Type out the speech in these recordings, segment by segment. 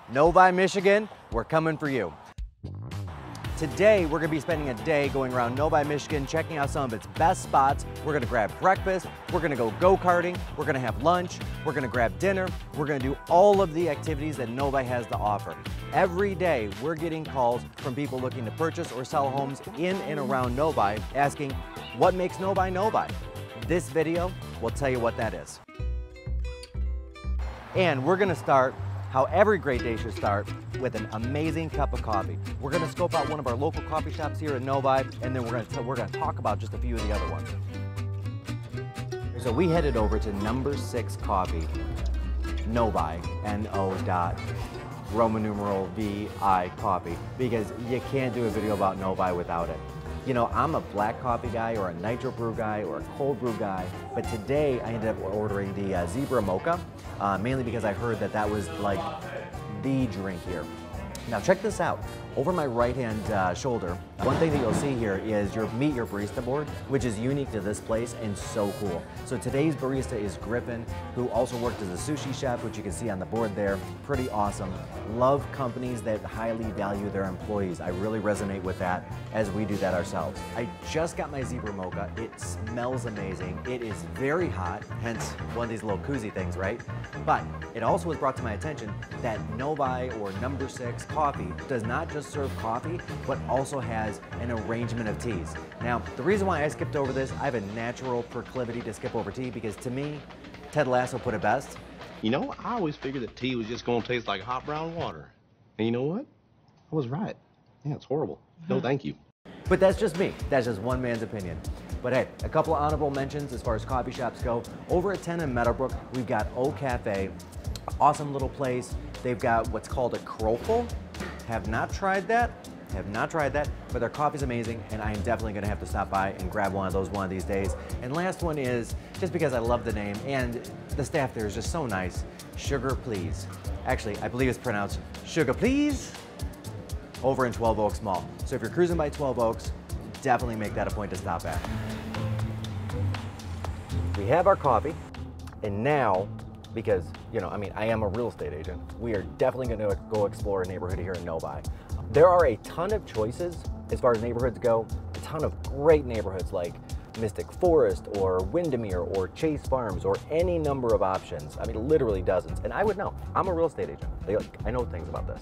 Novi, Michigan, we're coming for you. Today, we're gonna be spending a day going around Novi, Michigan, checking out some of its best spots. We're gonna grab breakfast, we're gonna go-karting, we're gonna have lunch, we're gonna grab dinner, we're gonna do all of the activities that Novi has to offer. Every day, we're getting calls from people looking to purchase or sell homes in and around Novi, asking, what makes Novi Novi? This video will tell you what that is. And we're gonna start how every great day should start, with an amazing cup of coffee. We're gonna scope out one of our local coffee shops here in Novi, and then we're gonna talk about just a few of the other ones. So we headed over to No.VI Coffee, Novi, No.VI Coffee, because you can't do a video about Novi without it. You know, I'm a black coffee guy or a nitro brew guy or a cold brew guy, but today I ended up ordering the Zebra Mocha, mainly because I heard that that was like the drink here. Now check this out. Over my right-hand shoulder, one thing that you'll see here is Meet Your Barista board, which is unique to this place and so cool. So today's barista is Griffin, who also worked as a sushi chef, which you can see on the board there. Pretty awesome. Love companies that highly value their employees. I really resonate with that as we do that ourselves. I just got my Zebra Mocha. It smells amazing. It is very hot, hence one of these little koozie things, right? But it also was brought to my attention that Novi or No.VI Coffee does not just serve coffee, but also has an arrangement of teas. Now, the reason why I skipped over this, I have a natural proclivity to skip over tea because to me, Ted Lasso put it best. You know, I always figured that tea was just gonna taste like hot brown water. And you know what? I was right. Yeah, it's horrible. No, thank you. But that's just me. That's just one man's opinion. But hey, a couple of honorable mentions as far as coffee shops go. Over at 10 in Meadowbrook, we've got O Cafe. Awesome little place. They've got what's called a crofel. Have not tried that, but their coffee's amazing, and I am definitely gonna have to stop by and grab one of those one of these days. And last one is, just because I love the name, and the staff there is just so nice, Sugah Please. Actually, I believe it's pronounced Sugah Please, over in 12 Oaks Mall. So if you're cruising by 12 Oaks, definitely make that a point to stop at. We have our coffee, and now, because, you know, I mean, I am a real estate agent, we are definitely going to go explore a neighborhood here in Novi. There are a ton of choices as far as neighborhoods go, a ton of great neighborhoods like Mystic Forest or Windermere or Chase Farms or any number of options. I mean, literally dozens. And I would know. I'm a real estate agent. I know things about this.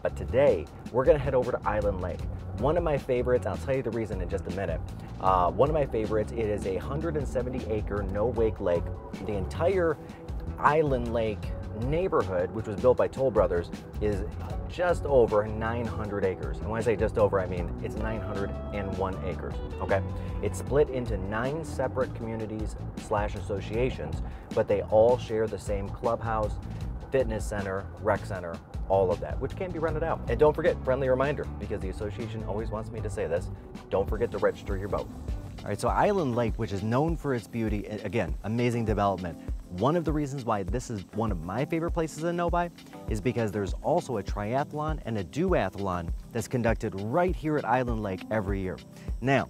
But today, we're going to head over to Island Lake. One of my favorites, I'll tell you the reason in just a minute. One of my favorites, it is a 170-acre no-wake lake. The entire Island Lake neighborhood, which was built by Toll Brothers, is just over 900 acres. And when I say just over, I mean it's 901 acres, okay? It's split into 9 separate communities / associations, but they all share the same clubhouse, fitness center, rec center, all of that, which can be rented out. And don't forget, friendly reminder, because the association always wants me to say this, don't forget to register your boat. All right, so Island Lake, which is known for its beauty, again, amazing development. One of the reasons why this is one of my favorite places in Novi is because there's also a triathlon and a duathlon that's conducted right here at Island Lake every year. Now,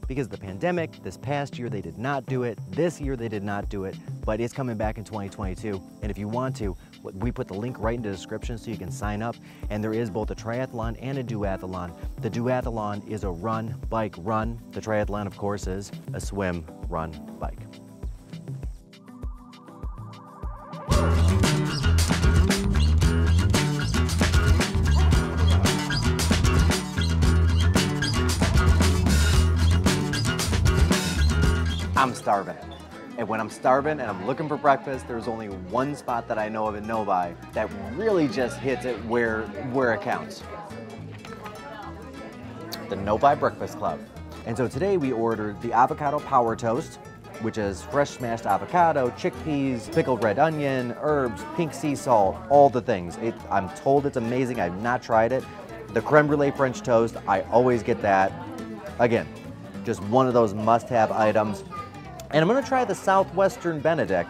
because of the pandemic, this past year they did not do it, this year they did not do it, but it's coming back in 2022. And if you want to, we put the link right in the description so you can sign up. And there is both a triathlon and a duathlon. The duathlon is a run, bike, run. The triathlon, of course, is a swim, run, bike. I'm starving. And when I'm starving and I'm looking for breakfast, there's only one spot that I know of in Novi that really just hits it where it counts. The Novi Breakfast Club. And so today we ordered the avocado power toast, which is fresh smashed avocado, chickpeas, pickled red onion, herbs, pink sea salt, all the things. I'm told it's amazing. I've not tried it. The creme brulee French toast, I always get that. Again, just one of those must-have items. And I'm gonna try the Southwestern Benedict,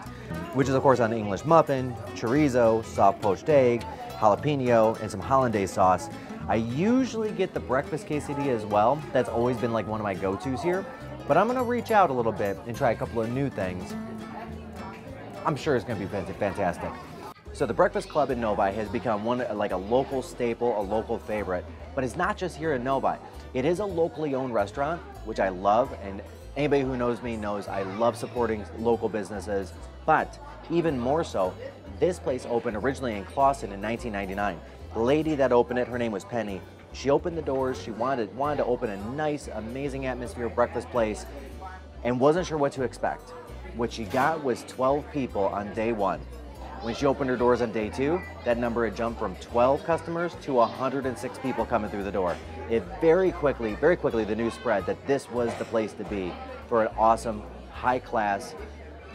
which is of course on the English muffin, chorizo, soft poached egg, jalapeno, and some hollandaise sauce. I usually get the breakfast quesadilla as well. That's always been like one of my go-tos here. But I'm gonna reach out a little bit and try a couple of new things. I'm sure it's gonna be fantastic. So the Breakfast Club in Novi has become like a local staple, a local favorite. But it's not just here in Novi. It is a locally owned restaurant, which I love, and anybody who knows me knows I love supporting local businesses. But even more so, this place opened originally in Clawson in 1999. The lady that opened it, her name was Penny. She opened the doors. She wanted to open a nice, amazing atmosphere breakfast place, and wasn't sure what to expect. What she got was 12 people on day one. When she opened her doors on day two, that number had jumped from 12 customers to 106 people coming through the door. It very quickly, the news spread that this was the place to be for an awesome, high class,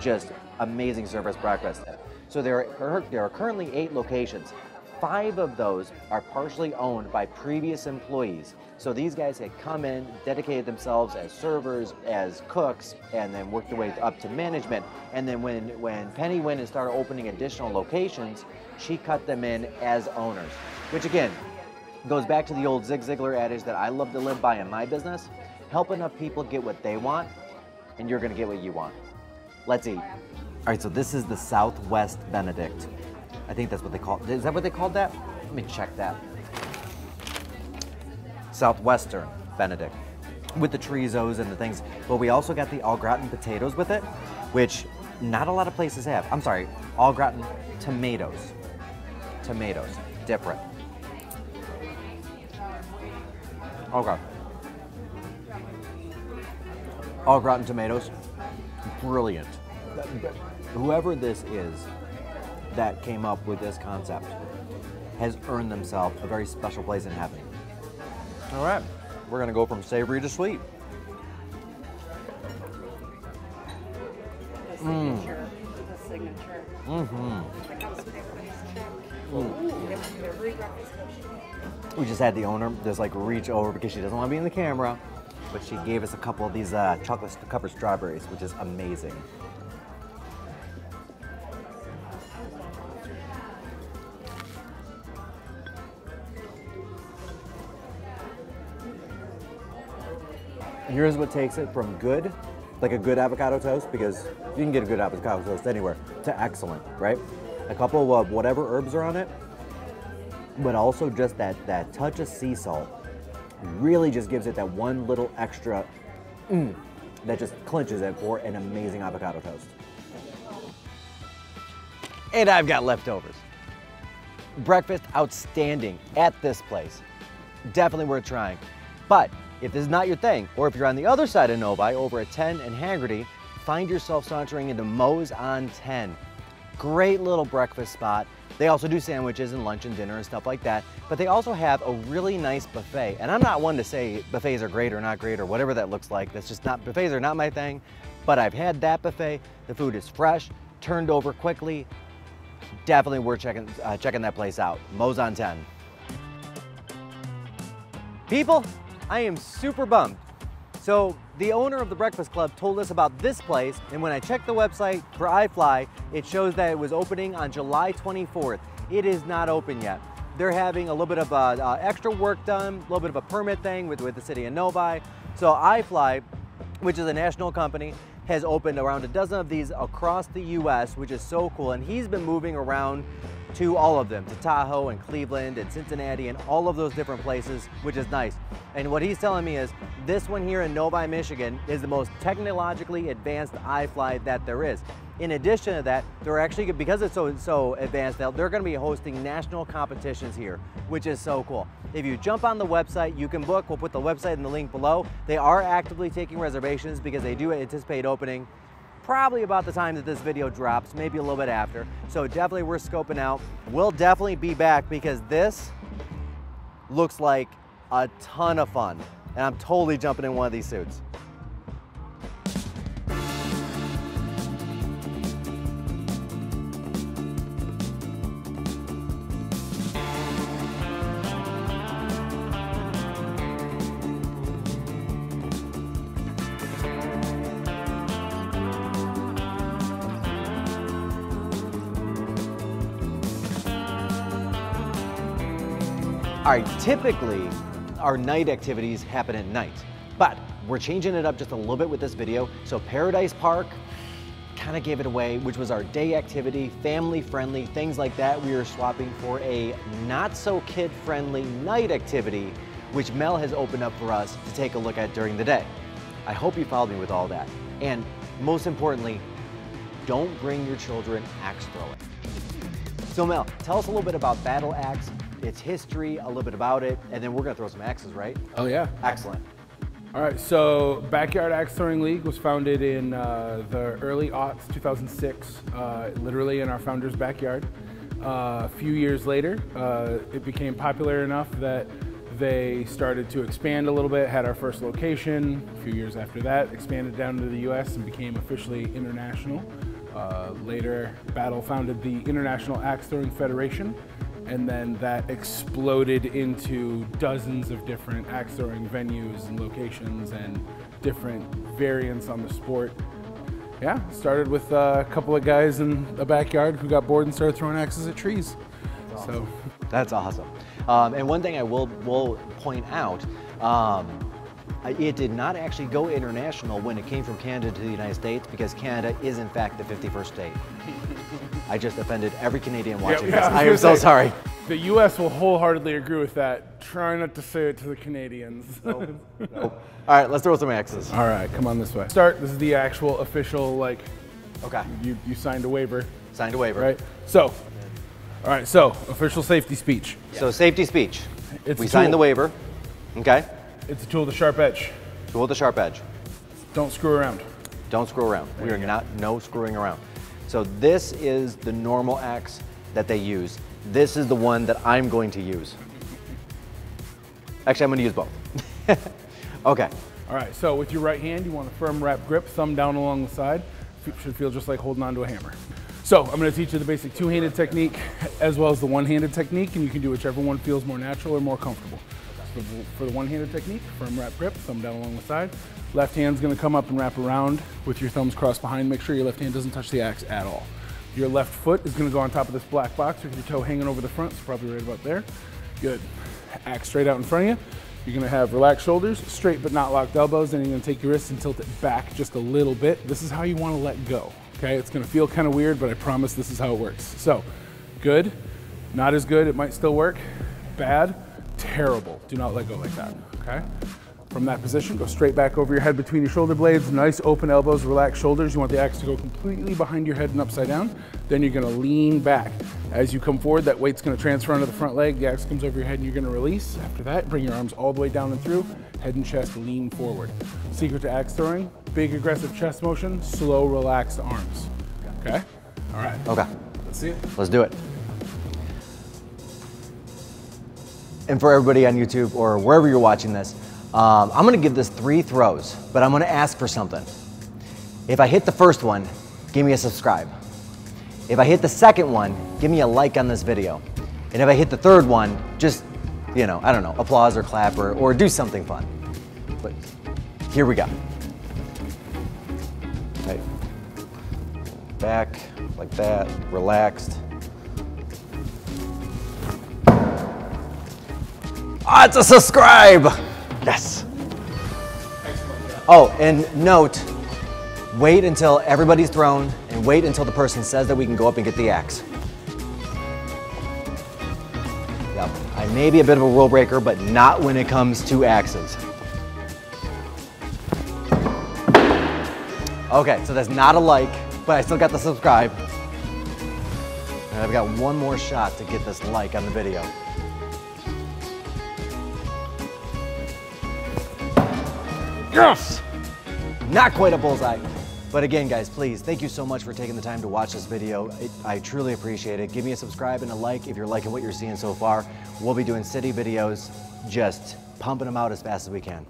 just amazing service breakfast. So there are currently 8 locations. 5 of those are partially owned by previous employees. So these guys had come in, dedicated themselves as servers, as cooks, and then worked their way up to management. And then when Penny went and started opening additional locations, she cut them in as owners, which again, goes back to the old Zig Ziglar adage that I love to live by in my business. Help enough people get what they want, and you're gonna get what you want. Let's eat. All right, so this is the Southwest Benedict. I think that's what they call it. Is that what they called that? Let me check that. Southwestern Benedict with the chorizos and the things. But we also got the au gratin potatoes with it, which not a lot of places have. I'm sorry, au gratin tomatoes. Tomatoes, different. Okay. Au gratin tomatoes, brilliant. Whoever this is that came up with this concept has earned themselves a very special place in heaven. All right, we're gonna go from savory to sweet. The signature. The signature. We just had the owner just like reach over because she doesn't want to be in the camera, but she gave us a couple of these chocolate covered strawberries, which is amazing. Here's what takes it from good, like a good avocado toast, because you can get a good avocado toast anywhere, to excellent, right? A couple of whatever herbs are on it, but also just that touch of sea salt really just gives it that one little extra that just clinches it for an amazing avocado toast. And I've got leftovers. Breakfast outstanding at this place. Definitely worth trying. But if this is not your thing, or if you're on the other side of Novi, over at 10 and Haggerty, find yourself sauntering into Moe's on 10. Great little breakfast spot. They also do sandwiches and lunch and dinner and stuff like that, but they also have a really nice buffet. And I'm not one to say buffets are great or not great or whatever that looks like. That's just not, buffets are not my thing, but I've had that buffet. The food is fresh, turned over quickly. Definitely worth checking that place out. Moe's on 10. People, I am super bummed. So the owner of the Breakfast Club told us about this place, and when I checked the website for iFly, it shows that it was opening on July 24th. It is not open yet. They're having a little bit of extra work done, a little bit of a permit thing with the city of Novi. So iFly, which is a national company, has opened around a dozen of these across the US, which is so cool. And he's been moving around to all of them, to Tahoe and Cleveland and Cincinnati and all of those different places, which is nice. And what he's telling me is this one here in Novi, Michigan is the most technologically advanced iFly that there is. In addition to that, they're actually, because it's so advanced now, they're gonna be hosting national competitions here, which is so cool. If you jump on the website, you can book. We'll put the website in the link below. They are actively taking reservations because they do anticipate opening probably about the time that this video drops, maybe a little bit after. So definitely worth scoping out. We'll definitely be back because this looks like a ton of fun. And I'm totally jumping in one of these suits. All right, typically our night activities happen at night, but we're changing it up just a little bit with this video. So Paradise Park, kind of gave it away, which was our day activity, family friendly, things like that. We are swapping for a not so kid friendly night activity, which Mel has opened up for us to take a look at during the day. I hope you followed me with all that. And most importantly, don't bring your children axe throwing. So Mel, tell us a little bit about BATL Axe, its history, a little bit about it, and then we're gonna throw some axes, right? Oh yeah. Excellent. All right, so Backyard Axe Throwing League was founded in the early aughts, 2006, literally in our founder's backyard. A few years later, it became popular enough that they started to expand a little bit, had our first location. A few years after that, expanded down to the US and became officially international. Later, BATL founded the International Axe Throwing Federation, and then that exploded into dozens of different axe throwing venues and locations and different variants on the sport. Yeah, started with a couple of guys in a backyard who got bored and started throwing axes at trees. So that's awesome. And one thing I will point out, it did not actually go international when it came from Canada to the United States, because Canada is in fact the 51st state. I just offended every Canadian watching this. I am so sorry. The US will wholeheartedly agree with that. Try not to say it to the Canadians. Nope. Nope. All right, let's throw some axes. All right, come on this way. Start, this is the actual official, like, okay. You signed a waiver. Signed a waiver. Right? So, all right, so official safety speech. So safety speech. We a signed tool. the waiver. Okay. It's a tool with a sharp edge. Tool with a sharp edge. Don't screw around. Don't screw around. We are not, no screwing around. So this is the normal axe that they use. This is the one that I'm going to use. Actually, I'm going to use both. Okay. All right, so with your right hand, you want a firm wrap grip, thumb down along the side. It should feel just like holding onto a hammer. So I'm going to teach you the basic two-handed technique as well as the one-handed technique, and you can do whichever one feels more natural or more comfortable. So for the one-handed technique, firm wrap grip, thumb down along the side. Left hand's going to come up and wrap around with your thumbs crossed behind. Make sure your left hand doesn't touch the axe at all. Your left foot is going to go on top of this black box with your toe hanging over the front, so probably right about there. Good. Axe straight out in front of you. You're going to have relaxed shoulders, straight but not locked elbows, and you're going to take your wrists and tilt it back just a little bit. This is how you want to let go, okay? It's going to feel kind of weird, but I promise this is how it works. So, good, not as good, it might still work, bad, terrible. Do not let go like that, okay? From that position, go straight back over your head between your shoulder blades, nice open elbows, relaxed shoulders. You want the axe to go completely behind your head and upside down. Then you're gonna lean back. As you come forward, that weight's gonna transfer onto the front leg, the axe comes over your head and you're gonna release. After that, bring your arms all the way down and through, head and chest lean forward. Secret to axe throwing, big aggressive chest motion, slow relaxed arms, okay? All right. Okay. Let's see it. Let's do it. And for everybody on YouTube or wherever you're watching this, I'm gonna give this 3 throws, but I'm gonna ask for something. If I hit the first one, give me a subscribe. If I hit the second one, give me a like on this video. And if I hit the third one, just, you know, I don't know, applause or clap or do something fun. But here we go. Okay. Back, like that, relaxed. Ah, it's a subscribe! Yes. Oh, and note, wait until everybody's thrown and wait until the person says that we can go up and get the axe. Yep, I may be a bit of a rule breaker, but not when it comes to axes. Okay, so that's not a like, but I still got the subscribe. And I've got one more shot to get this like on the video. Yes! Not quite a bullseye. But again, guys, please, thank you so much for taking the time to watch this video. I truly appreciate it. Give me a subscribe and a like if you're liking what you're seeing so far. We'll be doing city videos, just pumping them out as fast as we can.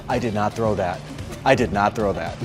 I did not throw that. I did not throw that.